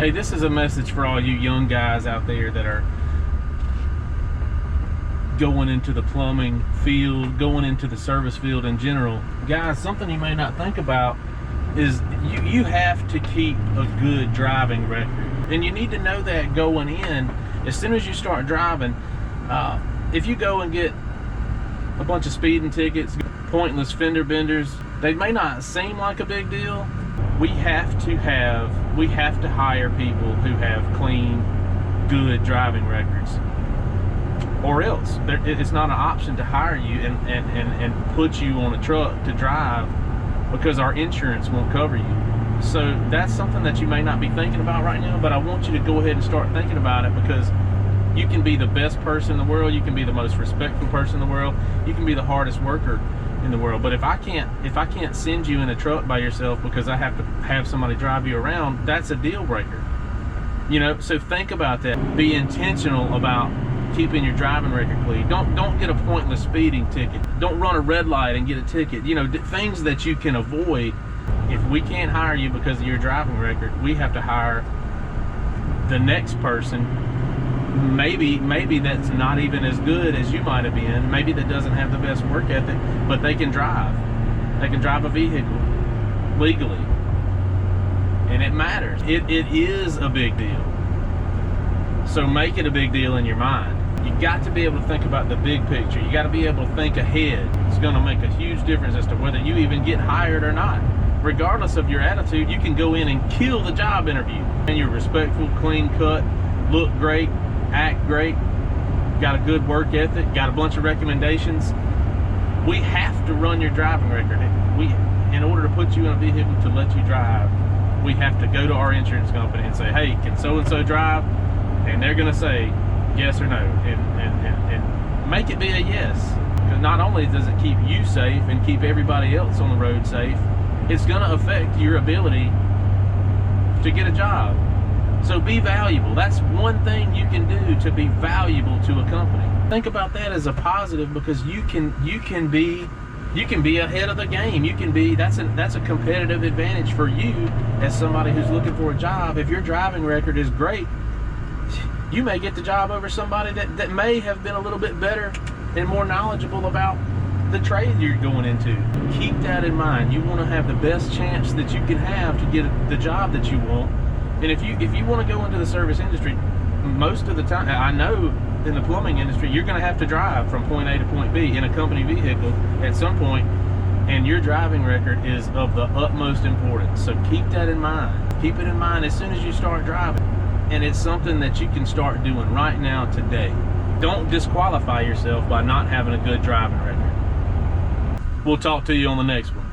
Hey, this is a message for all you young guys out there that are going into the plumbing field, going into the service field in general. Guys, something you may not think about is you have to keep a good driving record. And you need to know that going in. As soon as you start driving, if you go and get a bunch of speeding tickets, pointless fender benders, they may not seem like a big deal. We have to hire people who have clean, good driving records, or else it's not an option to hire you and put you on a truck to drive, because our insurance won't cover you. So that's something that you may not be thinking about right now, but I want you to go ahead and start thinking about it, because you can be the best person in the world, you can be the most respectful person in the world, you can be the hardest worker in the world, but if I can't send you in a truck by yourself because I have to have somebody drive you around, that's a deal breaker. You know, so think about that. Be intentional about keeping your driving record clean. Don't get a pointless speeding ticket. Don't run a red light and get a ticket. You know, things that you can avoid. If we can't hire you because of your driving record, we have to hire the next person. Maybe that's not even as good as you might have been. Maybe that doesn't have the best work ethic, but they can drive. They can drive a vehicle legally. And it matters. It is a big deal. So make it a big deal in your mind. You got to be able to think about the big picture. You got to be able to think ahead. It's going to make a huge difference as to whether you even get hired or not. Regardless of your attitude, you can go in and kill the job interview. And you're respectful, clean cut, look great, act great, got a good work ethic, got a bunch of recommendations. We have to run your driving record. In order to put you in a vehicle to let you drive, we have to go to our insurance company and say, hey, can so-and-so drive? And they're gonna say yes or no, and make it be a yes. Because not only does it keep you safe and keep everybody else on the road safe, it's gonna affect your ability to get a job. So be valuable. That's one thing you can do to be valuable to a company. Think about that as a positive, because you can be ahead of the game. That's a competitive advantage for you as somebody who's looking for a job. If your driving record is great, you may get the job over somebody that may have been a little bit better and more knowledgeable about the trade you're going into. Keep that in mind. You want to have the best chance that you can have to get the job that you want. And if you want to go into the service industry, most of the time, I know in the plumbing industry, you're going to have to drive from point A to point B in a company vehicle at some point, and your driving record is of the utmost importance. So keep that in mind. Keep it in mind as soon as you start driving. And it's something that you can start doing right now, today. Don't disqualify yourself by not having a good driving record. We'll talk to you on the next one.